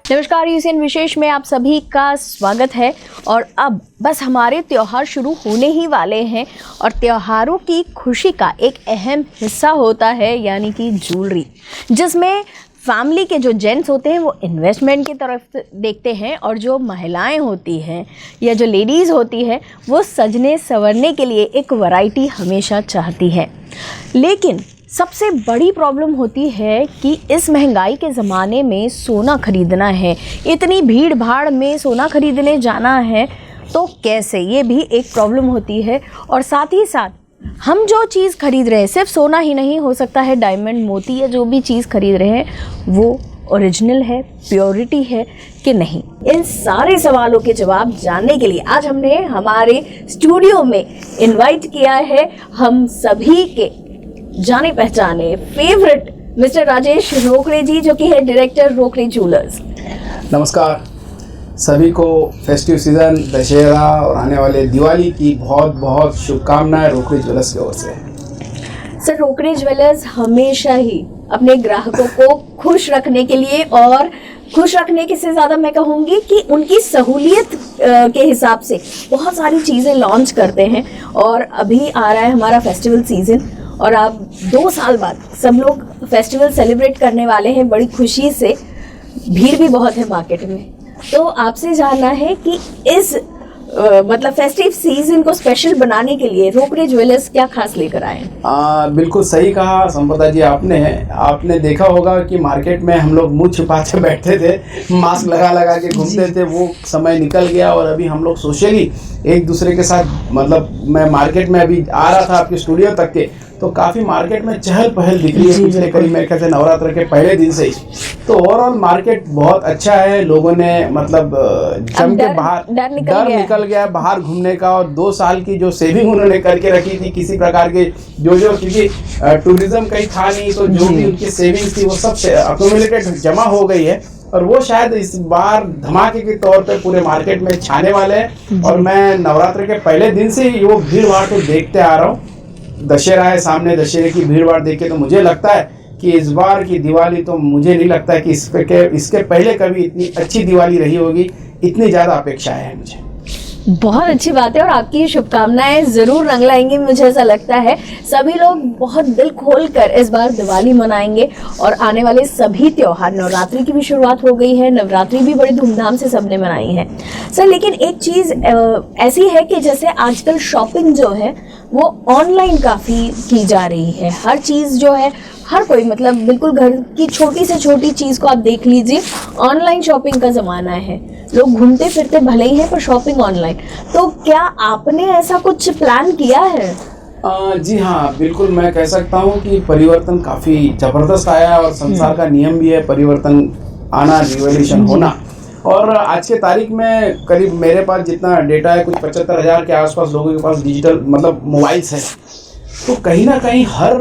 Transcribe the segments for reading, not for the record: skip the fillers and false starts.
नमस्कार, यूसीएन विशेष में आप सभी का स्वागत है। और अब बस हमारे त्योहार शुरू होने ही वाले हैं और त्योहारों की खुशी का एक अहम हिस्सा होता है यानी कि ज्वेलरी, जिसमें फैमिली के जो जेंट्स होते हैं वो इन्वेस्टमेंट की तरफ देखते हैं और जो महिलाएं होती हैं या जो लेडीज़ होती है वो सजने संवरने के लिए एक वैरायटी हमेशा चाहती है। लेकिन सबसे बड़ी प्रॉब्लम होती है कि इस महंगाई के ज़माने में सोना ख़रीदना है, इतनी भीड़ भाड़ में सोना ख़रीदने जाना है तो कैसे, ये भी एक प्रॉब्लम होती है। और साथ ही साथ हम जो चीज़ खरीद रहे हैं, सिर्फ सोना ही नहीं, हो सकता है डायमंड, मोती या जो भी चीज़ खरीद रहे हैं वो ओरिजिनल है, प्योरिटी है कि नहीं। इन सारे सवालों के जवाब जानने के लिए आज हमने हमारे स्टूडियो में इनवाइट किया है हम सभी के जाने पहचाने फेवरेट मिस्टर राजेश रोकड़े जी, जो कि है डायरेक्टर रोकड़े ज्वेलर्स। नमस्कार सभी को, फेस्टिव सीजन, दशहरा और आने वाले दिवाली की बहुत बहुत शुभकामनाएं रोकड़े ज्वेलर्स की ओर से। सर, रोकड़े ज्वेलर्स हमेशा ही अपने ग्राहकों को खुश रखने के लिए, और खुश रखने के से ज़्यादा मैं कहूँगी कि उनकी सहूलियत के हिसाब से बहुत सारी चीज़ें लॉन्च करते हैं। और अभी आ रहा है हमारा फेस्टिवल सीज़न और अब 2 साल बाद सब लोग फेस्टिवल सेलिब्रेट करने वाले हैं बड़ी खुशी से। भीड़ भी बहुत है मार्केट में, तो आपसे जानना है कि इस मतलब फेस्टिव सीजन को स्पेशल बनाने के लिए रोकड़े ज्वेलर्स क्या खास लेकर आए हैं? बिल्कुल सही कहा संपदा जी आपने देखा होगा कि मार्केट में हम लोग मुंह छुपा के बैठते थे, मास्क लगा लगा के घूमते थे, वो समय निकल गया और अभी हम लोग सोशली एक दूसरे के साथ, मतलब मैं मार्केट में अभी आ रहा था आपके स्टूडियो तक के, तो काफ़ी मार्केट में चहल पहल दिख रही है पिछले करीब मेरे ख्याल से नवरात्र के पहले दिन से ही। तो ओवरऑल मार्केट बहुत अच्छा है, लोगों ने मतलब जम के बाहर डर निकल गया बाहर घूमने का। और 2 साल की जो सेविंग उन्होंने करके रखी थी किसी प्रकार के जो क्योंकि टूरिज्म कहीं था नहीं, तो जो भी उनकी सेविंग्स थी वो सब अक्यूमुलेटेड जमा हो गई है और वो शायद इस बार धमाके के तौर पे पूरे मार्केट में छाने वाले हैं। और मैं नवरात्र के पहले दिन से ही वो भीड़ भाड़ तो देखते आ रहा हूँ। दशहरा है सामने, दशहरे की भीड़ भाड़ देख के तो मुझे लगता है कि इस बार की दिवाली तो मुझे नहीं लगता है कि इसके पहले कभी इतनी अच्छी दिवाली रही होगी, इतनी ज़्यादा अपेक्षा है मुझे। बहुत अच्छी बात है और आपकी शुभकामनाएं जरूर रंग लाएंगी। मुझे ऐसा लगता है सभी लोग बहुत दिल खोल कर इस बार दिवाली मनाएंगे और आने वाले सभी त्योहार, नवरात्रि की भी शुरुआत हो गई है, नवरात्रि भी बड़ी धूमधाम से सबने मनाई है सर। लेकिन एक चीज़ ऐसी है कि जैसे आजकल शॉपिंग जो है वो ऑनलाइन काफ़ी की जा रही है। हर चीज़ जो है, हर कोई मतलब बिल्कुल घर की छोटी से छोटी चीज़ को आप देख लीजिए, ऑनलाइन शॉपिंग का ज़माना है। लोग घूमते फिरते भले ही हैं पर शॉपिंग ऑनलाइन। तो क्या आपने ऐसा कुछ प्लान किया है? जी हाँ, बिल्कुल मैं कह सकता हूँ कि परिवर्तन काफ़ी ज़बरदस्त आया है और संसार का नियम भी है परिवर्तन आना, रिवॉल्यूशन होना। और आज के तारीख में करीब मेरे पास जितना डेटा है कुछ 75,000 के आसपास लोगों के पास डिजिटल मतलब मोबाइल्स है। तो कहीं ना कहीं हर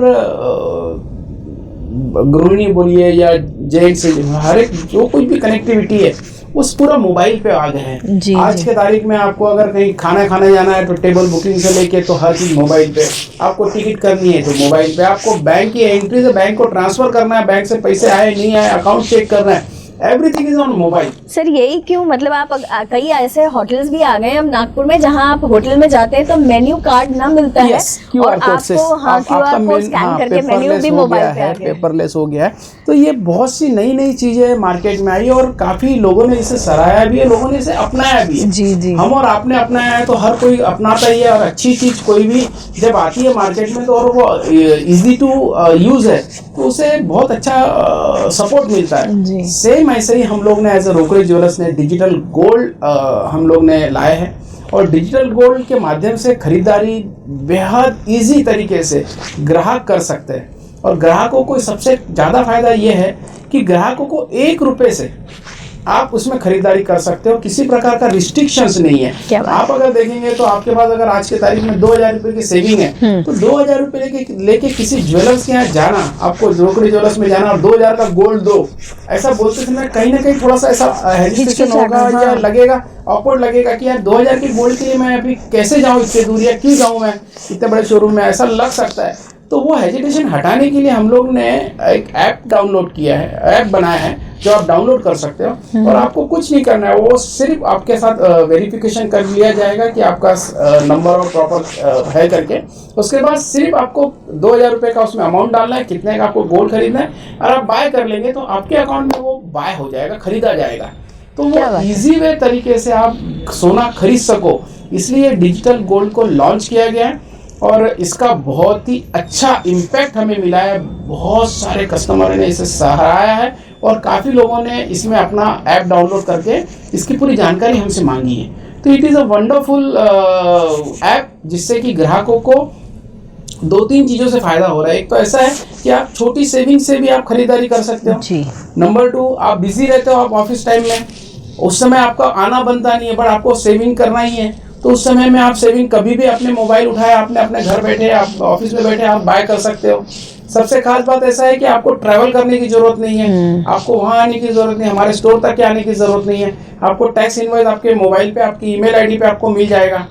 गृहिणी बोलिए या जेंट्स, हर एक जो कुछ भी कनेक्टिविटी है उस पूरा मोबाइल पे आ गए हैं। आज के तारीख में आपको अगर कहीं खाना खाने जाना है तो टेबल बुकिंग से लेके तो हर चीज़ मोबाइल पे, आपको टिकट करनी है तो मोबाइल पे, आपको बैंक की एंट्री से बैंक को ट्रांसफर करना है, बैंक से पैसे आए नहीं आए, अकाउंट चेक करना है, everything is on mobile. Sir यही क्यों, मतलब आप कई ऐसे होटल्स भी आ गए हैं अब नागपुर में जहां आप होटल में जाते हैं तो मेन्यू कार्ड ना मिलता है और आपको QR कोड स्कैन करके मेन्यू भी मोबाइल पे आ गया, पेपरलेस हो गया है। तो ये बहुत सी नई नई चीजें मार्केट में आई और काफी लोगों ने इसे सराहा भी है, लोगों ने इसे अपनाया भी है। जी। हम और आपने अपनाया है तो हर कोई अपनाता ही है। और अच्छी चीज कोई भी जब आती है मार्केट में तो और वो इजी टू यूज है तो उसे बहुत अच्छा सपोर्ट मिलता है। सेम ऐसे ही हम लोग ने एज ए रोकड़े ज्वेलर्स ने डिजिटल गोल्ड हम लोग ने लाए हैं और डिजिटल गोल्ड के माध्यम से खरीदारी बेहद इजी तरीके से ग्राहक कर सकते हैं। और ग्राहकों को सबसे ज़्यादा फायदा ये है कि ग्राहकों को 1 रुपये से आप उसमें खरीदारी कर सकते हो, किसी प्रकार का रिस्ट्रिक्शंस नहीं है। आप अगर देखेंगे तो आपके पास अगर आज के तारीख में 2000 रुपए की सेविंग है तो 2000 रुपए लेके किसी ज्वेलर्स के यहाँ जाना, आपको रोकड़ी ज्वेलर्स में जाना और 2000 का गोल्ड दो, ऐसा बोलते समय कहीं ना कहीं थोड़ा सा ऐसा हेजिटेशन होगा या लगेगा, ऑकवर्ड लगेगा कि यार 2000 के गोल्ड के लिए मैं अभी कैसे जाऊँ इतनी दूर, या क्यों जाऊँ मैं इतने बड़े शोरूम में, ऐसा लग सकता है। तो वो हेजिटेशन हटाने के लिए हम लोग ने एक ऐप डाउनलोड किया है, ऐप बनाया है जो आप डाउनलोड कर सकते हो और आपको कुछ नहीं करना है, वो सिर्फ आपके साथ वेरिफिकेशन कर लिया जाएगा कि आपका नंबर और प्रॉपर है करके। उसके बाद सिर्फ आपको 2000 रुपये का उसमें अमाउंट डालना है, कितने का आपको गोल्ड खरीदना है, और आप बाय कर लेंगे तो आपके अकाउंट में वो बाय हो जाएगा, खरीदा जाएगा। तो वो इजी वे तरीके से आप सोना खरीद सको, इसलिए डिजिटल गोल्ड को लॉन्च किया गया है और इसका बहुत ही अच्छा इम्पैक्ट हमें मिला है। बहुत सारे कस्टमर ने इसे सराहा है और काफ़ी लोगों ने इसमें अपना ऐप डाउनलोड करके इसकी पूरी जानकारी हमसे मांगी है। तो it is a wonderful app जिससे कि ग्राहकों को 2-3 चीज़ों से फ़ायदा हो रहा है। एक तो ऐसा है कि आप छोटी सेविंग से भी आप खरीदारी कर सकते हो जी। नंबर 2, आप बिजी रहते हो, आप ऑफिस टाइम में, उस समय आपका आना बनता नहीं है, बट आपको सेविंग करना ही है, तो उस समय में आप सेविंग कभी भी अपने मोबाइल उठाए, आपने अपने घर बैठे, आप ऑफिस में बैठे आप बाय कर सकते हो। सबसे खास बात ऐसा है कि आपको ट्रैवल करने की जरूरत नहीं है, आपको वहाँ आने की जरूरत नहीं है, हमारे स्टोर तक के आने की जरूरत नहीं है। आपको टैक्स इनवॉइस आपके मोबाइल पे, आपकी ईमेल आईडी पे आपको मिल जाएगा।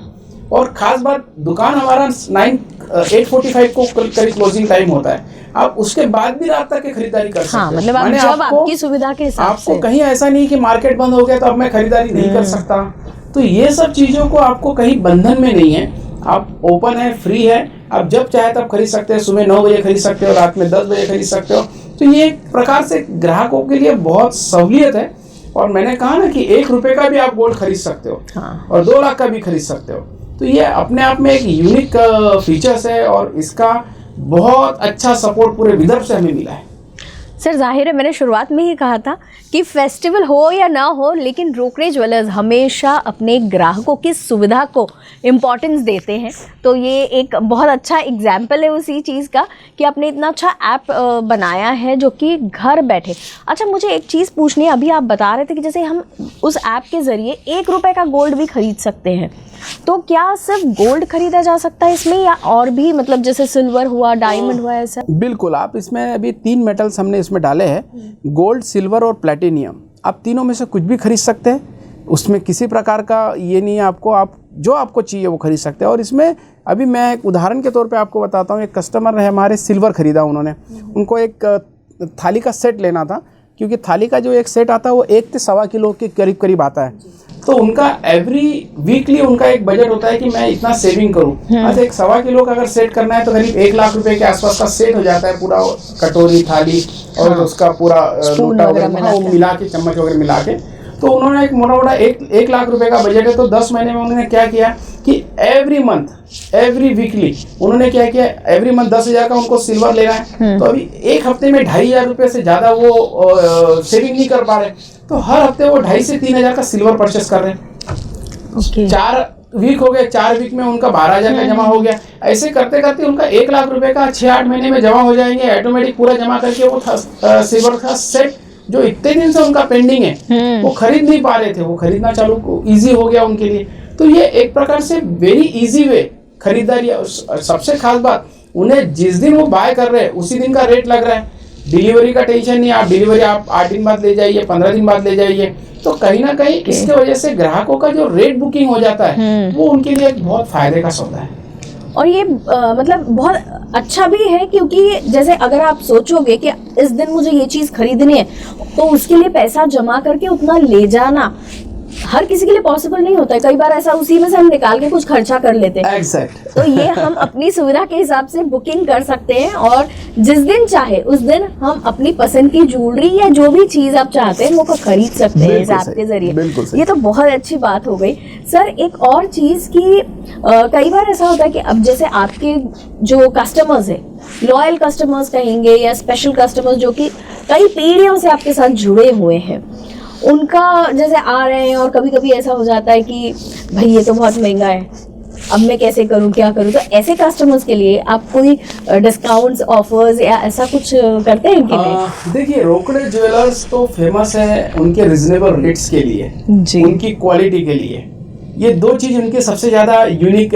और खास बात, दुकान हमारा 8:45 को करीब क्लोजिंग टाइम होता है, आप उसके बाद भी रात तक की खरीदारी कर सकते हैं। मतलब आप जब आपकी सुविधा के हिसाब से, आपको कहीं ऐसा नहीं कि मार्केट बंद हो गया तो अब मैं खरीदारी नहीं कर सकता। तो ये सब चीज़ों को आपको कहीं बंधन में नहीं है, आप ओपन है, फ्री है, आप जब चाहे तब खरीद सकते हैं। सुबह 9 बजे खरीद सकते हो, रात में 10 बजे खरीद सकते हो। तो ये एक प्रकार से ग्राहकों के लिए बहुत सहूलियत है। और मैंने कहा ना कि 1 रुपये का भी आप गोल्ड खरीद सकते हो और 2 लाख का भी खरीद सकते हो। तो ये अपने आप में एक यूनिक फीचर्स है और इसका बहुत अच्छा सपोर्ट पूरे विदर्भ से हमें मिला है। सर जाहिर है, मैंने शुरुआत में ही कहा था कि फेस्टिवल हो या ना हो, लेकिन रोकड़े ज्वेलर्स हमेशा अपने ग्राहकों की सुविधा को इम्पॉर्टेंस देते हैं। तो ये एक बहुत अच्छा एग्जाम्पल है उसी चीज़ का कि आपने इतना अच्छा ऐप बनाया है जो कि घर बैठे। अच्छा, मुझे एक चीज़ पूछनी है, अभी आप बता रहे थे कि जैसे हम उस ऐप के ज़रिए 1 रुपये का गोल्ड भी खरीद सकते हैं, तो क्या सिर्फ गोल्ड खरीदा जा सकता है इसमें, या और भी, मतलब जैसे सिल्वर हुआ, डायमंड हुआ, ऐसा? बिल्कुल, आप इसमें अभी 3 मेटल्स हमने इसमें डाले हैं, गोल्ड, सिल्वर और प्लेटिनियम। आप तीनों में से कुछ भी खरीद सकते हैं, उसमें किसी प्रकार का ये नहीं है, आपको आप जो आपको चाहिए वो खरीद सकते हैं। और इसमें अभी मैं एक उदाहरण के तौर पे आपको बताता हूँ, एक कस्टमर है हमारे, सिल्वर खरीदा उन्होंने, उनको एक थाली का सेट लेना था, क्योंकि थाली का जो एक सेट आता है वो 1 से 1.25 किलो के करीब करीब आता है। तो उनका एवरी वीकली उनका एक बजट होता है कि मैं इतना सेविंग करूं। आज 1.25 किलो का अगर सेट करना है तो करीब 1 लाख रुपए के आसपास का सेट हो जाता है, पूरा कटोरी, थाली और उसका पूरा लोटा वगैरह मिला के, चम्मच वगैरह मिला के। तो उन्होंने एक मोटा 1 लाख रुपए का बजट है, तो 10 महीने में उन्होंने क्या किया कि एवरी वीकली उन्होंने क्या किया, एवरी मंथ 10,000 का उनको सिल्वर लेना है। तो अभी 1 हफ्ते में 2,500 रुपये से ज़्यादा वो सेविंग नहीं कर पा रहे, तो हर हफ्ते वो 2,500 से 3,000 का सिल्वर परचेस कर रहे हैं। 4 वीक हो गए, 4 वीक में उनका 12,000 का जमा हो गया। ऐसे करते करते उनका 1 लाख रुपए का 6-8 महीने में जमा हो जाएंगे, ऑटोमेटिक पूरा जमा करके वो सिल्वर का सेट जो इतने दिन से उनका पेंडिंग है वो खरीद नहीं पा रहे थे, वो खरीदना चालू इजी हो गया उनके लिए। तो ये एक प्रकार से वेरी इजी वे खरीदारी। सबसे खास बात, उन्हें जिस दिन वो बाय कर रहे हैं उसी दिन का रेट लग रहा है, डिलीवरी का टेंशन नहीं। आप डिलीवरी आप 8 दिन बाद ले जाइए, 15 दिन बाद ले जाइए। तो कहीं ना कहीं इसके वजह से ग्राहकों का जो रेट बुकिंग हो जाता है वो उनके लिए एक बहुत फायदे का सौदा है। और ये मतलब बहुत अच्छा भी है, क्योंकि जैसे अगर आप सोचोगे कि इस दिन मुझे ये चीज़ खरीदनी है, तो उसके लिए पैसा जमा करके उतना ले जाना हर किसी के लिए पॉसिबल नहीं होता है। कई बार ऐसा उसी में से हम निकाल के कुछ खर्चा कर लेते हैं। Exact. तो ये हम अपनी सुविधा के हिसाब से बुकिंग कर सकते हैं और जिस दिन चाहे उस दिन हम अपनी पसंद की ज्वेलरी या जो भी चीज आप चाहते हैं वो खरीद सकते हैं इस ऐप के जरिए। ये तो बहुत अच्छी बात हो गई। सर, एक और चीज की कई बार ऐसा होता है कि अब जैसे आपके जो कस्टमर्स है, लॉयल कस्टमर्स कहेंगे या स्पेशल कस्टमर्स जो कि कई पीढ़ियों से आपके साथ जुड़े हुए हैं, उनका जैसे आ रहे हैं और कभी कभी ऐसा हो जाता है कि भाई ये तो बहुत महंगा है, अब मैं कैसे करूं, क्या करूं। तो ऐसे कस्टमर्स के लिए आप कोई डिस्काउंट्स, ऑफर्स या ऐसा कुछ करते हैं कि नहीं? देखिए, रोकड़े ज्वेलर्स तो फेमस है उनके रिजनेबल रेट्स के लिए, जी। उनकी क्वालिटी के लिए। ये दो चीज उनकी सबसे ज्यादा यूनिक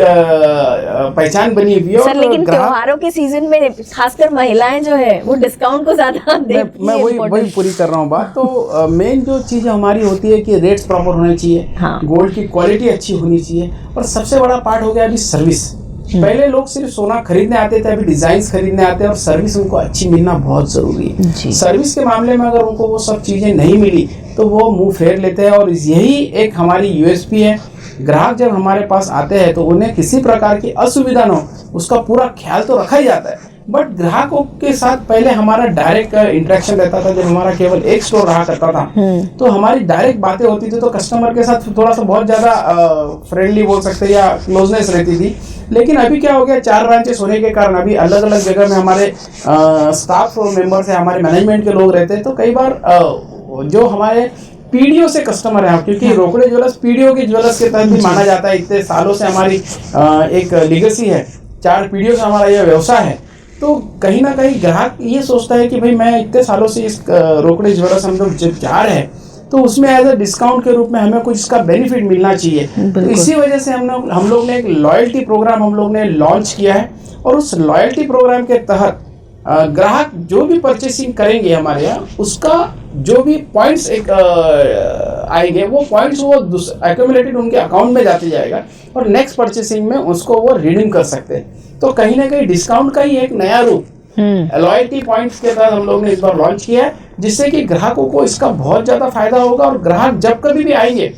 पहचान बनी हुई है। सर लेकिन त्योहारों के सीजन में खासकर महिलाएं जो है वो डिस्काउंट को ज्यादा देखती मैं है। वही पूरी कर रहा हूँ बात। तो मेन जो चीज़ हमारी होती है कि रेट्स प्रॉपर होने चाहिए, हाँ। गोल्ड की क्वालिटी अच्छी होनी चाहिए, और सबसे बड़ा पार्ट हो गया अभी सर्विस। पहले लोग सिर्फ सोना खरीदने आते थे, अभी डिजाइन खरीदने आते हैं, और सर्विस उनको अच्छी मिलना बहुत जरूरी है। सर्विस के मामले में अगर उनको वो सब चीजें नहीं मिली तो वो मुंह फेर लेते हैं, और यही एक हमारी यूएसपी है। ग्राहक जब हमारे पास आते हैं तो उन्हें किसी प्रकार की असुविधा न हो, उसका पूरा ख्याल तो रखा ही जाता है। बट ग्राहकों के साथ पहले हमारा डायरेक्ट इंटरेक्शन रहता था, जब हमारा केवल एक स्टोर रहा करता था तो हमारी डायरेक्ट बातें होती थी, तो कस्टमर के साथ थोड़ा सा बहुत ज़्यादा फ्रेंडली बोल सकते हैं या क्लोजनेस रहती थी। लेकिन अभी क्या हो गया, 4 ब्रांचेस होने के कारण अभी अलग अलग जगह में हमारे स्टाफ मेंबर्स हैं, हमारे मैनेजमेंट के लोग रहते हैं। तो कई बार जो हमारे पीढ़ियों से कस्टमर है, क्योंकि रोकड़े ज्वेलर्स पीढ़ियों के ज्वेलर्स के तहत भी माना जाता है। इतने सालों से हमारी एक लेगेसी है, 4 पीढ़ियों से हमारा यह व्यवसाय है। तो कहीं ना कहीं ग्राहक ये सोचता है कि भाई मैं इतने सालों से इस रोकड़े ज्वेलर्स हम लोग जब जा रहे हैं तो उसमें एज अ डिस्काउंट के रूप में हमें कुछ इसका बेनिफिट मिलना चाहिए। तो इसी वजह से हम लोग ने एक लॉयल्टी प्रोग्राम हम लोग ने लॉन्च किया है, और उस लॉयल्टी प्रोग्राम के तहत ग्राहक जो भी परचेसिंग करेंगे हमारे यहाँ, उसका जो भी पॉइंट्स एक आएंगे वो पॉइंट्स वो एक्यूमुलेटेड उनके अकाउंट में जाते जाएगा, और नेक्स्ट परचेसिंग में उसको वो रिडीम कर सकते हैं। तो कहीं ना कहीं डिस्काउंट का ही एक नया रूप लॉयल्टी पॉइंट्स के तहत हम लोग ने इस बार लॉन्च किया है, जिससे कि ग्राहकों को इसका बहुत ज़्यादा फायदा होगा। और ग्राहक जब कभी भी आएंगे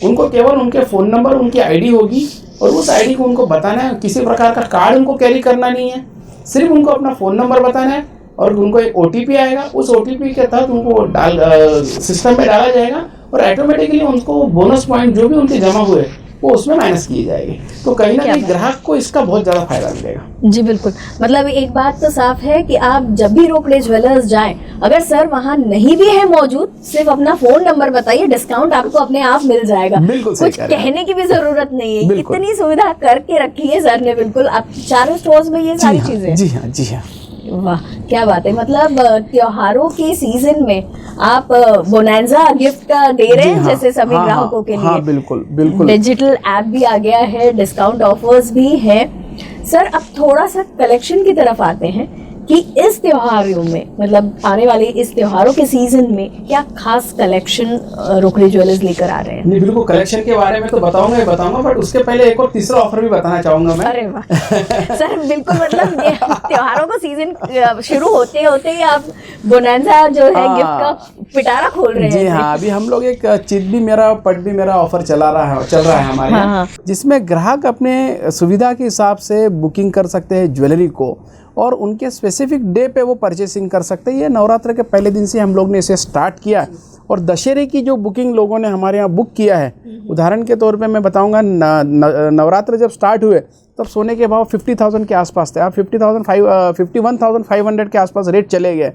उनको केवल उनके फ़ोन नंबर, उनकी आईडी होगी, और उस आईडी को उनको बताना है। किसी प्रकार का कार्ड उनको कैरी करना नहीं है, सिर्फ उनको अपना फ़ोन नंबर बताना है, और उनको एक ओटीपी आएगा। उस ओटीपी के तहत उनको सिस्टम में डाला जाएगा, और ऑटोमेटिकली उनको बोनस पॉइंट जो भी उनके जमा हुए वो उसमें माइनस किए जाएंगे। तो कहीं ना कहीं ग्राहक को इसका बहुत ज़्यादा फायदा मिलेगा। जी बिल्कुल, मतलब एक बात तो साफ है कि आप जब भी रोकड़े ज्वेलर्स जाएं, अगर सर वहां नहीं भी है मौजूद, सिर्फ अपना फोन नंबर बताइए, डिस्काउंट आपको अपने आप मिल जाएगा। कुछ कहने की भी जरूरत नहीं है, इतनी सुविधा करके रखी है सर ने। बिल्कुल, आप 4 स्टोर्स में ये सारी चीजें। जी हाँ, जी हाँ। वाह, क्या बात है। मतलब त्योहारों के सीजन में आप बोनांजा गिफ्ट का दे रहे हैं, जैसे सभी ग्राहकों के लिए। हाँ, बिल्कुल बिल्कुल। डिजिटल ऐप भी आ गया है, डिस्काउंट ऑफर्स भी हैं। सर अब थोड़ा सा कलेक्शन की तरफ आते हैं कि इस त्योहारों में, मतलब आने वाले इस त्योहारों के सीजन में क्या खास कलेक्शन रोकड़े ज्वेलर्स लेकर आ रहे हैं? नहीं, बिल्कुल कलेक्शन के बारे में तो बताऊंगा, बट उसके पहले एक और तीसरा ऑफर भी बताना चाहूंगा मैं। अरे वाह सर, बिल्कुल, मतलब त्योहारों का सीजन शुरू होते होते ही आप बोनांजा जो है गिफ्ट का पिटारा खोल रहे हैं। जी हाँ, अभी हम लोग एक चिट भी मेरा पट भी मेरा ऑफर चल रहा है हमारे यहाँ, जिसमें ग्राहक अपने सुविधा के हिसाब से बुकिंग कर सकते हैं ज्वेलरी को, और उनके स्पेसिफिक डे पे वो परचेसिंग कर सकते हैं। ये नवरात्र के पहले दिन से हम लोग ने इसे स्टार्ट किया, और दशहरे की जो बुकिंग लोगों ने हमारे यहाँ बुक किया है, उदाहरण के तौर पे मैं बताऊंगा, नवरात्र जब स्टार्ट हुए तब सोने के भाव 50,000 के आसपास थे। अब 51,500 के आसपास रेट चले गए।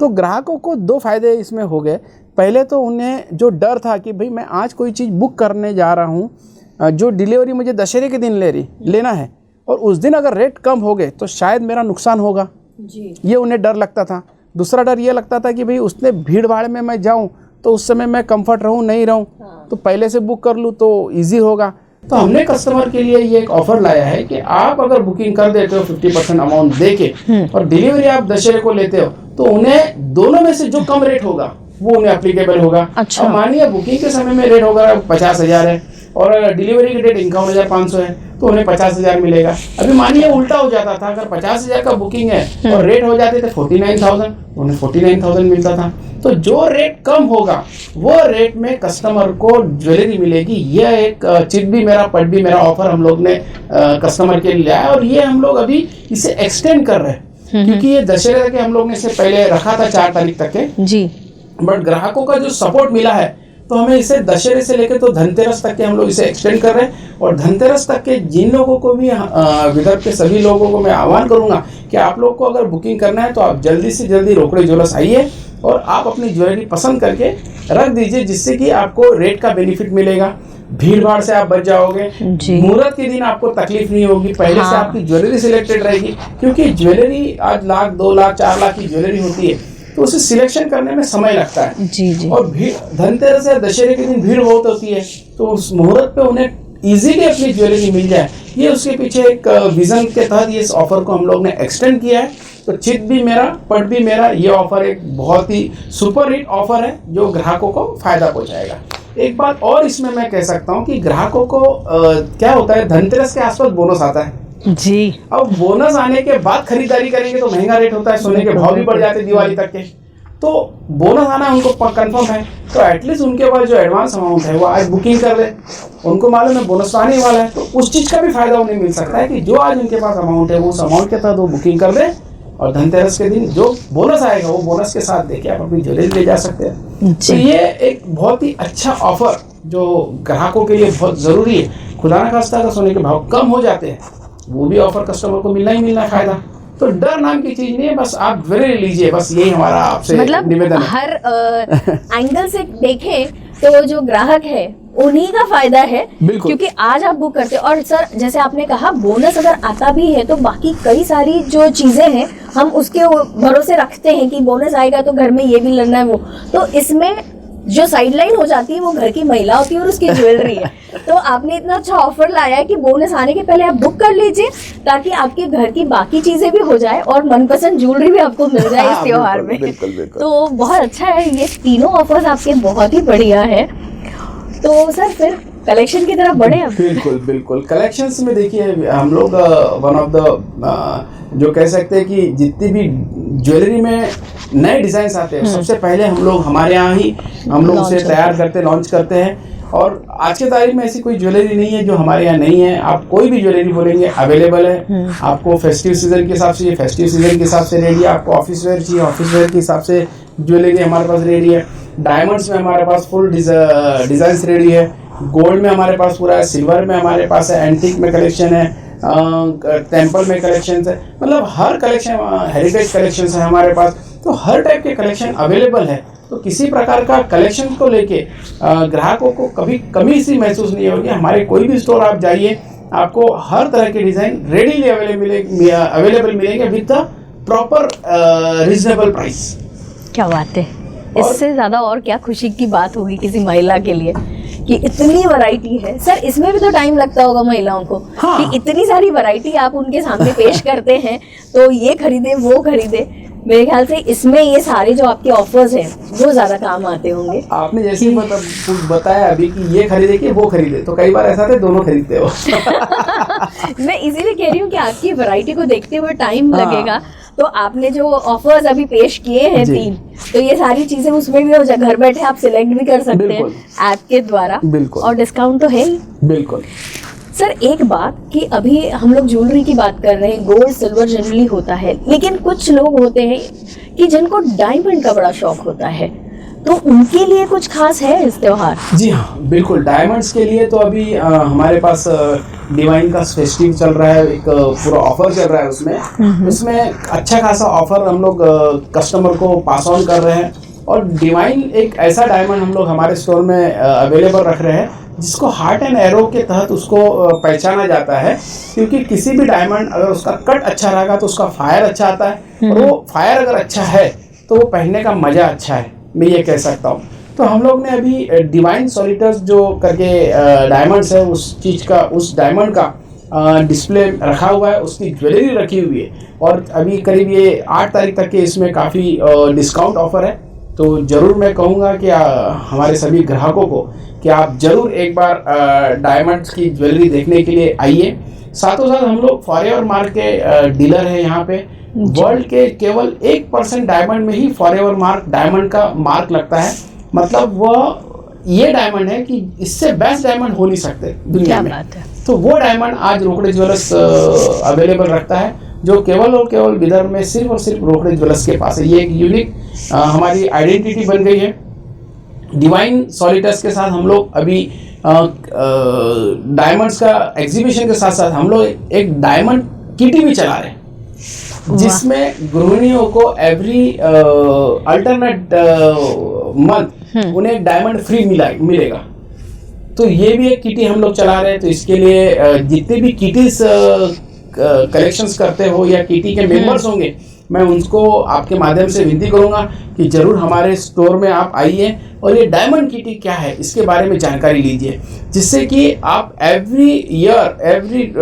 तो ग्राहकों को 2 फायदे इसमें हो गए। पहले तो उन्हें जो डर था कि भाई मैं आज कोई चीज़ बुक करने जा रहा हूँ, जो डिलीवरी मुझे दशहरे के दिन लेना है, और उस दिन अगर रेट कम हो गए तो शायद मेरा नुकसान होगा जी। ये उन्हें डर लगता था। दूसरा डर ये लगता था कि भाई उसने भीड़ भाड़ में मैं जाऊं तो उस समय मैं कंफर्ट रहूं नहीं रहूं, तो पहले से बुक कर लूं तो इजी होगा। तो हमने कस्टमर के लिए ये एक ऑफर लाया है कि आप अगर बुकिंग कर देते हो 50% अमाउंट दे के, और डिलीवरी आप दशहरे को लेते हो, तो उन्हें दोनों में से जो कम रेट होगा वो उन्हें एप्लीकेबल होगा। अच्छा। मानिए बुकिंग के समय में रेट होगा 50,000 है, और डिलीवरी की डेट 51,500 है, तो उन्हें 50,000 मिलेगा। अभी मानिए उल्टा हो जाता था, अगर 50,000 का बुकिंग है और रेट हो जाते थे 49,000, तो उन्हें 49,000 मिलता था। तो जो रेट कम होगा वो रेट में कस्टमर को ज्वेलरी मिलेगी। यह एक चिट भी मेरा पट भी मेरा ऑफर हम लोग ने कस्टमर के लिए लाया, और ये हम लोग अभी इसे एक्सटेंड कर रहे हैं, क्योंकि ये दशहरे के हम लोग ने इसे पहले रखा था 4 तारीख तक के जी, बट ग्राहकों का जो सपोर्ट मिला है तो हमें इसे दशहरे से लेकर तो धनतेरस तक के हम लोग इसे एक्सटेंड कर रहे हैं। और धनतेरस तक के जिन लोगों को भी, विदर्भ के सभी लोगों को मैं आह्वान करूंगा कि आप लोग को अगर बुकिंग करना है तो आप जल्दी से जल्दी रोकड़े ज्वेलर्स आइए, और आप अपनी ज्वेलरी पसंद करके रख दीजिए, जिससे कि आपको रेट का बेनिफिट मिलेगा। भीड़ भाड़ से आप बच जाओगे, जी। मुहूर्त के दिन आपको तकलीफ नहीं होगी, पहले से हाँ। आपकी ज्वेलरी सिलेक्टेड रहेगी, क्योंकि ज्वेलरी आज 1,00,000 2,00,000 4,00,000 की ज्वेलरी होती है, तो उसे सिलेक्शन करने में समय लगता है। जी जी। और भीड़, धनतेरस या दशहरे के दिन भीड़ बहुत होती है, तो उस मुहूर्त पे उन्हें इजीली अपनी ज्वेलरी मिल जाए, ये उसके पीछे एक विजन के तहत ये इस ऑफर को हम लोग ने एक्सटेंड किया है। तो चित भी मेरा पट भी मेरा, ये ऑफर एक बहुत ही सुपर हिट ऑफर है जो ग्राहकों को फायदा पहुंचाएगा। एक बात और इसमें मैं कह सकता हूँ कि ग्राहकों को क्या होता है, धनतेरस के आसपास बोनस आता है जी। अब बोनस आने के बाद खरीदारी करेंगे तो महंगा रेट होता है, सोने के भाव भी बढ़ जाते हैं दिवाली तक के, तो बोनस आना उनको कंफर्म है, तो एटलीस्ट उनके पास जो एडवांस अमाउंट है वो आज बुकिंग कर ले, उनको मालूम है बोनस तो आने वाला है, तो उस चीज़ का भी फायदा उन्हें मिल सकता है कि जो आज उनके पास अमाउंट है वो उस अमाउंट के तहत वो बुकिंग कर दे, और धनतेरस के दिन जो बोनस आएगा वो बोनस के साथ देके आप अपनी ज्वेलरी ले जा सकते हैं। तो ये एक बहुत ही अच्छा ऑफर जो ग्राहकों के लिए बहुत ज़रूरी है। खुदा न खास्ता अगर सोने के भाव कम हो जाते हैं, वो भी ऑफर कस्टमर को मिलना ही मिलना फायदा। तो डर नाम की चीज नहीं है, बस आप ज्वेलरी लीजिए, बस यही हमारा आपसे मतलब निवेदन है। हर एंगल से देखें तो जो ग्राहक है उन्हीं का फायदा है, क्योंकि आज आप बुक करते हैं। और सर जैसे आपने कहा बोनस अगर आता भी है तो बाकी कई सारी जो चीजें हैं हम उसके भरोसे रखते हैं कि बोनस आएगा तो घर में ये भी लेना है वो, तो इसमें जो साइडलाइन हो जाती है वो घर की महिला होती है और उसकी ज्वेलरी है। तो आपने इतना अच्छा ऑफर लाया है कि बोनस आने के पहले आप बुक कर लीजिए ताकि आपके घर की बाकी चीजें भी हो जाए और मनपसंद ज्वेलरी भी आपको मिल जाए इस त्योहार में। बिल्कुल। तो बहुत अच्छा है, ये तीनों ऑफर्स आपके बहुत ही बढ़िया है। तो सर फिर कलेक्शन की तरफ बढ़े अब। बिल्कुल कलेक्शंस में देखिए हम लोग वन ऑफ द जो कह सकते हैं कि जितनी भी ज्वेलरी में नए डिजाइन आते हैं सबसे पहले हम लोग हमारे यहाँ ही हम लोग उसे तैयार करते लॉन्च करते हैं। और आज के तारीख में ऐसी कोई ज्वेलरी नहीं है जो हमारे यहाँ नहीं है। आप कोई भी ज्वेलरी बोलेंगे अवेलेबल है। आपको फेस्टिव सीजन के हिसाब से ये फेस्टिव सीजन के हिसाब से रेडी है, आपको ऑफिस वेयर चाहिए ऑफिस वेयर के हिसाब से ज्वेलरी हमारे पास रेडी है। डायमंड्स में हमारे पास फुल डिजाइन रेडी है, गोल्ड में हमारे पास पूरा है, सिल्वर में हमारे पास है, एंटीक में कलेक्शन है, टेम्पल में कलेक्शन है, मतलब हर कलेक्शन, हेरिटेज कलेक्शन है हमारे पास। तो हर टाइप के कलेक्शन अवेलेबल है। तो किसी प्रकार का कलेक्शन को लेके ग्राहकों को कभी कमी सी महसूस नहीं होगी। हमारे कोई भी स्टोर आप जाइए आपको हर तरह के डिज़ाइन रेडीली अवेलेबल मिलेंगे with the proper reasonable price. क्या बात है, इससे ज़्यादा और क्या खुशी की बात होगी किसी महिला के लिए कि इतनी वैरायटी है। सर इसमें भी तो टाइम लगता होगा महिलाओं को। हाँ। कि इतनी सारी वैरायटी आप उनके सामने पेश करते हैं तो ये खरीदे वो खरीदे, मेरे ख्याल से इसमें ये सारे जो आपके ऑफर्स हैं वो ज़्यादा काम आते होंगे। आपने जैसे बताया अभी कि ये खरीदे कि वो खरीदे, तो कई बार ऐसा था दोनों खरीदते हो। मैं इसीलिए कह रही हूँ कि आपकी वैरायटी को देखते हुए टाइम लगेगा। तो आपने जो ऑफर्स अभी पेश किए हैं 3, तो ये सारी चीजें उसमें भी हो जाए, घर बैठे आप सिलेक्ट भी कर सकते हैं ऐप के द्वारा। बिल्कुल। और डिस्काउंट तो है ही। बिल्कुल। सर एक बात कि अभी हम लोग ज्वेलरी की बात कर रहे हैं, गोल्ड सिल्वर जनरली होता है, लेकिन कुछ लोग होते हैं कि जिनको डायमंड का बड़ा शौक होता है, तो उनके लिए कुछ खास है इस त्योहार? जी हाँ बिल्कुल। डायमंड्स के लिए तो अभी हमारे पास डिवाइन का फेस्टिव चल रहा है, एक पूरा ऑफर चल रहा है। उसमें अच्छा खासा ऑफर हम लोग कस्टमर को पास ऑन कर रहे हैं। और डिवाइन एक ऐसा डायमंड हम लोग हमारे स्टोर में अवेलेबल रख रहे हैं जिसको हार्ट एंड एरो के तहत उसको पहचाना जाता है, क्योंकि किसी भी डायमंड अगर उसका कट अच्छा रहेगा तो उसका फायर अच्छा आता है, और वो फायर अगर अच्छा है तो वो पहनने का मज़ा अच्छा है, मैं ये कह सकता हूँ। तो हम लोग ने अभी डिवाइन सॉलिटर्स जो करके डायमंड्स है उस चीज़ का, उस डायमंड का डिस्प्ले रखा हुआ है, उसकी ज्वेलरी रखी हुई है। और अभी करीब ये 8 तारीख तक के इसमें काफ़ी डिस्काउंट ऑफर है। तो ज़रूर मैं कहूँगा कि हमारे सभी ग्राहकों को कि आप ज़रूर एक बार डायमंड्स की ज्वेलरी देखने के लिए आइए। साथों साथ हम लोग फॉरएवर मार्क के डीलर हैं यहाँ पे। वर्ल्ड के केवल 1% डायमंड में ही फॉरएवर मार्क डायमंड का मार्क लगता है। मतलब वह ये डायमंड है कि इससे बेस्ट डायमंड हो नहीं सकते दुनिया में। तो वो डायमंड आज रोकड़े ज्वेलर्स अवेलेबल रखता है, जो केवल और केवल विदर्भ में सिर्फ और सिर्फ रोकड़े ज्वेलर्स के पास है। ये एक यूनिक हमारी आइडेंटिटी बन गई है। डिवाइन सॉलिटर्स के साथ हम लोग अभी डायमंड्स का एग्जीबिशन के साथ साथ हम लोग एक डायमंड किटी भी चला रहे हैं, जिसमें गृहिणियों को एवरी अल्टरनेट मंथ उन्हें डायमंड फ्री मिलेगा। तो ये भी एक किटी हम लोग चला रहे हैं। तो इसके लिए जितने भी किटीज कलेक्शंस करते हो या किटी के मेंबर्स होंगे, मैं उनको आपके माध्यम से विनती करूंगा कि जरूर हमारे स्टोर में आप आइए और ये डायमंड किटी क्या है इसके बारे में जानकारी लीजिए, जिससे कि आप एवरी ईयर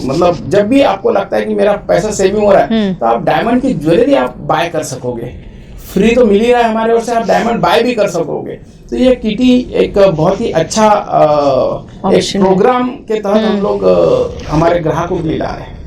मतलब जब भी आपको लगता है कि मेरा पैसा सेविंग हो रहा है, तो आप डायमंड की ज्वेलरी आप बाय कर सकोगे। फ्री तो मिल ही रहा है हमारे ओर से, आप डायमंड बाय भी कर सकोगे। तो ये किटी एक बहुत ही अच्छा एक प्रोग्राम के तहत हम लोग हमारे ग्राहकों के लिए ला रहे हैं।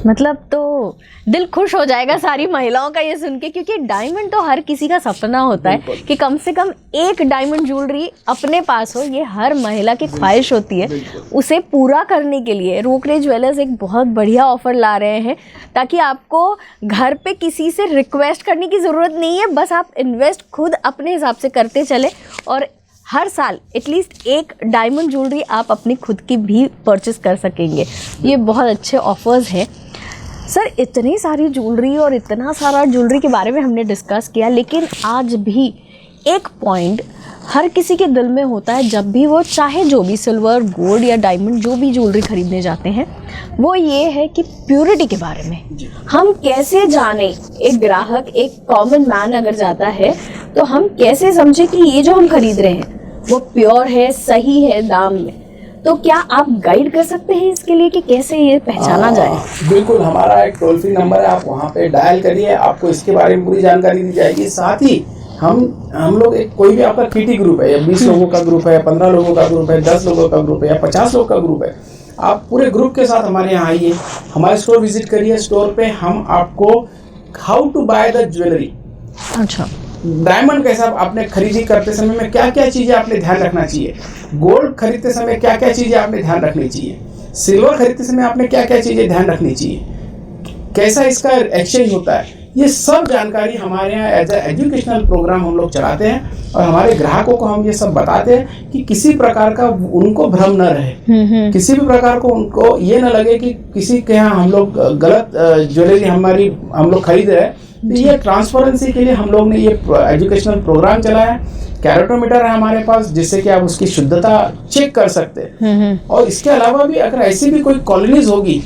मतलब तो दिल खुश हो जाएगा सारी महिलाओं का ये सुन के, क्योंकि डायमंड तो हर किसी का सपना होता है कि कम से कम एक डायमंड ज्वेलरी अपने पास हो। ये हर महिला की ख्वाहिश होती है। उसे पूरा करने के लिए रोकड़े ज्वेलर्स एक बहुत बढ़िया ऑफर ला रहे हैं, ताकि आपको घर पे किसी से रिक्वेस्ट करने की ज़रूरत नहीं है। बस आप इन्वेस्ट खुद अपने हिसाब से करते चले और हर साल एटलीस्ट एक डायमंड ज्वेलरी आप अपनी खुद की भी परचेस कर सकेंगे। ये बहुत अच्छे ऑफर्स हैं। सर, इतनी सारी ज्वेलरी और इतना सारा ज्वेलरी के बारे में हमने डिस्कस किया, लेकिन आज भी एक पॉइंट हर किसी के दिल में होता है जब भी वो चाहे जो भी सिल्वर, गोल्ड या डायमंड जो भी ज्वेलरी खरीदने जाते हैं, वो ये है कि प्योरिटी के बारे में हम कैसे जाने। एक ग्राहक, एक कॉमन मैन अगर जाता है तो हम कैसे समझे कि ये जो हम खरीद रहे हैं वो प्योर है, सही है दाम में। तो क्या आप गाइड कर सकते हैं इसके लिए कि कैसे ये पहचाना जाए? बिल्कुल, हमारा एक टोल फ्री नंबर है, आप वहाँ पे डायल करिए, आपको इसके बारे में पूरी जानकारी दी जाएगी। साथ ही हम लोग एक कोई भी आपका किटी ग्रुप है, या 20 लोगों का ग्रुप है, या 15 लोगों का ग्रुप है, 10 लोगों का ग्रुप है, या 50 लोगों का ग्रुप है, आप पूरे ग्रुप के साथ हमारे यहाँ आइए, हमारे स्टोर विजिट करिए। स्टोर पे हम आपको how to buy the jewellery, अच्छा, डायमंड कैसा आपने खरीदी करते समय में क्या क्या चीजें आपने ध्यान रखना चाहिए, गोल्ड खरीदते समय क्या क्या चीजें आपने ध्यान रखनी चाहिए, सिल्वर खरीदते समय आपने क्या क्या चीजें ध्यान रखनी चाहिए, कैसा इसका एक्सचेंज होता है, ये सब जानकारी हमारे यहाँ एज ए एजुकेशनल प्रोग्राम हम लोग चलाते हैं। और हमारे ग्राहकों को हम ये सब बताते हैं कि किसी प्रकार का उनको भ्रम न रहे, किसी भी प्रकार को उनको ये न लगे कि किसी के यहाँ हम लोग गलत ज्वेलरी हम लोग खरीद रहे हैं। तो ये ट्रांसपेरेंसी के लिए हम लोग ने ये एजुकेशनल प्रोग्राम चलाया है। कैरेटोमीटर है हमारे पास, जिससे कि आप उसकी शुद्धता चेक कर सकते हैं। और इसके अलावा भी अगर ऐसी भी कोई कॉलोनीज होगी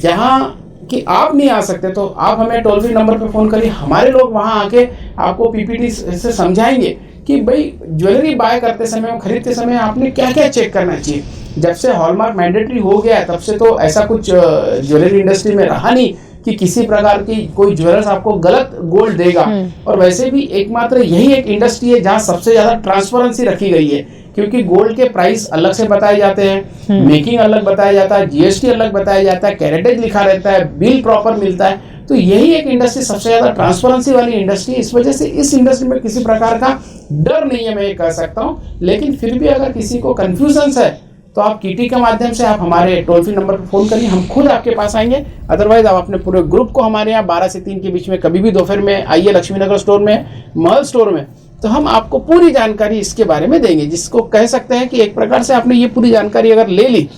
जहाँ कि आप नहीं आ सकते, तो आप हमें टोल फ्री नंबर पे फ़ोन करिए, हमारे लोग वहाँ आके आपको पीपीटी से समझाएंगे कि भाई ज्वेलरी बाय करते समय, खरीदते समय आपने क्या क्या चेक करना चाहिए। जब से हॉलमार्क मैंडेटरी हो गया है तब से तो ऐसा कुछ ज्वेलरी इंडस्ट्री में रहा नहीं कि किसी प्रकार की कोई ज्वेलर्स आपको गलत गोल्ड देगा। और वैसे भी एकमात्र यही एक इंडस्ट्री है जहाँ सबसे ज़्यादा ट्रांसपेरेंसी रखी गई है, क्योंकि गोल्ड के प्राइस अलग से बताए जाते हैं, मेकिंग अलग बताया जाता है, जीएसटी अलग बताया जाता है, कैरेटेज लिखा रहता है, बिल प्रॉपर मिलता है। तो यही एक इंडस्ट्री सबसे ज़्यादा ट्रांसपेरेंसी वाली इंडस्ट्री है। इस वजह से इस इंडस्ट्री में किसी प्रकार का डर नहीं है, मैं ये कह सकता हूँ। लेकिन फिर भी अगर किसी को कन्फ्यूजन है तो आप किटी के माध्यम से आप हमारे टोल फ्री नंबर पर फ़ोन करिए, हम खुद आपके पास आएंगे। अदरवाइज आप अपने पूरे ग्रुप को हमारे यहाँ 12 से 3 के बीच में कभी भी दोपहर में आइए, लक्ष्मीनगर स्टोर में, महल स्टोर में, तो हम आपको पूरी जानकारी इसके बारे में देंगे। जिसको कह सकते हैं कि एक प्रकार से आपने ये पूरी जानकारी अगर ले ली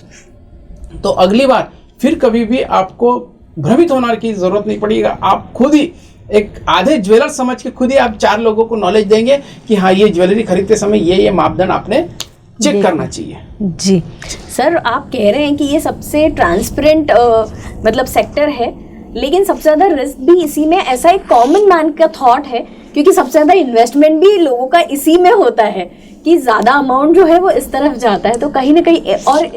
तो अगली बार फिर कभी भी आपको भ्रमित होने की जरूरत नहीं पड़ेगा। आप खुद ही एक आधे ज्वेलर समझ के खुद ही आप 4 लोगों को नॉलेज देंगे कि हाँ, ये ज्वेलरी खरीदते समय ये मापदंड आपने चेक करना चाहिए। जी सर, आप कह रहे हैं कि ये सबसे ट्रांसपेरेंट मतलब सेक्टर है, लेकिन सबसे ज़्यादा रिस्क भी इसी में, ऐसा एक कॉमन मैन का थॉट है, क्योंकि सबसे ज़्यादा इन्वेस्टमेंट भी लोगों का इसी में होता है कि ज़्यादा अमाउंट जो है वो इस तरफ जाता है। तो कहीं ना कहीं, और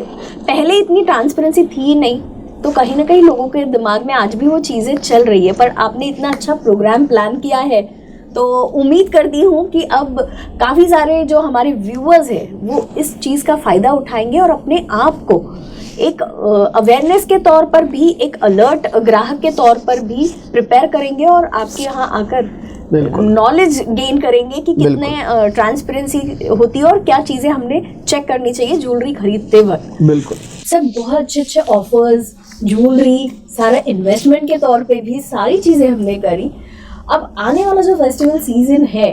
पहले इतनी ट्रांसपेरेंसी थी नहीं, तो कहीं ना कहीं लोगों के दिमाग में आज भी वो चीज़ें चल रही है। पर आपने इतना अच्छा प्रोग्राम प्लान किया है, तो उम्मीद करती हूँ कि अब काफ़ी सारे जो हमारे व्यूअर्स हैं वो इस चीज़ का फ़ायदा उठाएंगे और अपने आप को एक अवेयरनेस के तौर पर भी, एक अलर्ट ग्राहक के तौर पर भी प्रिपेयर करेंगे और आपके यहाँ आकर नॉलेज गेन करेंगे कि कितने ट्रांसपेरेंसी होती है और क्या चीज़ें हमने चेक करनी चाहिए ज्वेलरी खरीदते वक्त। बिल्कुल सर, बहुत अच्छे अच्छे ऑफर्स, ज्वेलरी, सारा इन्वेस्टमेंट के तौर पे भी सारी चीज़ें हमने करी। अब आने वाला जो फेस्टिवल सीजन है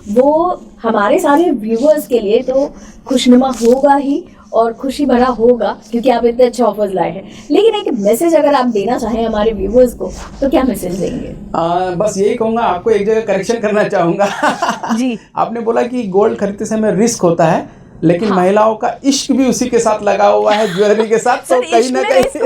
वो हमारे सारे व्यूअर्स के लिए तो खुशनुमा होगा ही और खुशी भरा होगा, क्योंकि आप इतने अच्छे ऑफर्स लाए हैं। लेकिन एक मैसेज अगर आप देना चाहें हमारे व्यूअर्स को, तो क्या मैसेज देंगे? बस यही कहूँगा, आपको एक जगह करेक्शन करना चाहूँगा। जी, आपने बोला कि गोल्ड खरीदते समय रिस्क होता है, लेकिन महिलाओं का इश्क भी उसी के साथ लगा हुआ है, ज्वेलरी के साथ। तो कहीं ना कहीं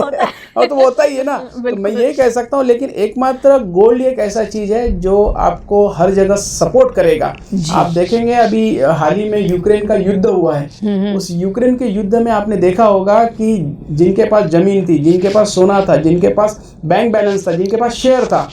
और तो होता ही है ना। तो मैं ये कह सकता हूँ, लेकिन एकमात्र गोल्ड एक ऐसा चीज है जो आपको हर जगह सपोर्ट करेगा। आप देखेंगे अभी हाल ही में यूक्रेन का युद्ध हुआ है, उस यूक्रेन के युद्ध में आपने देखा होगा कि जिनके पास जमीन थी, जिनके पास सोना था, जिनके पास बैंक बैलेंस था, जिनके पास शेयर था,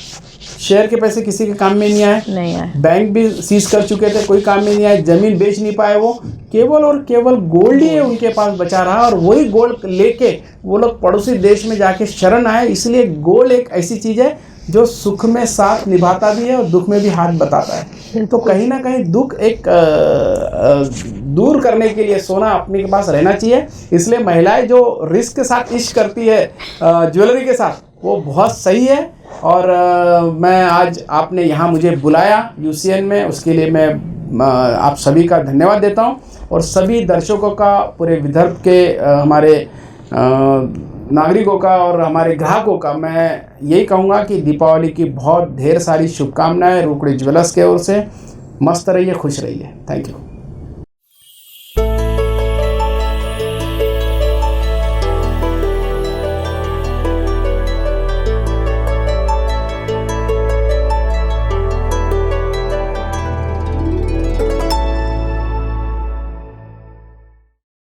शेयर के पैसे किसी के काम में नहीं आए, बैंक भी सीज कर चुके थे, कोई काम में नहीं आए, जमीन बेच नहीं पाए, वो केवल और केवल गोल्ड ही उनके पास बचा रहा। और वही गोल्ड लेके वो लोग पड़ोसी देश में जाके शरण आए। इसलिए गोल्ड एक ऐसी चीज है जो सुख में साथ निभाता भी है और दुख में भी हाथ बताता है। तो कहीं ना कहीं दुख एक दूर करने के लिए सोना अपने के पास रहना चाहिए। इसलिए महिलाएं जो रिस्क के साथ इश्क करती है ज्वेलरी के साथ, वो बहुत सही है। और मैं आज आपने यहाँ मुझे बुलाया यूसीएन में, उसके लिए मैं आप सभी का धन्यवाद देता हूँ। और सभी दर्शकों का, पूरे विदर्भ के हमारे नागरिकों का और हमारे ग्राहकों का मैं यही कहूँगा कि दीपावली की बहुत ढेर सारी शुभकामनाएं रोकड़ी ज्वेलर्स के ओर से। मस्त रहिए, खुश रहिए। Thank you.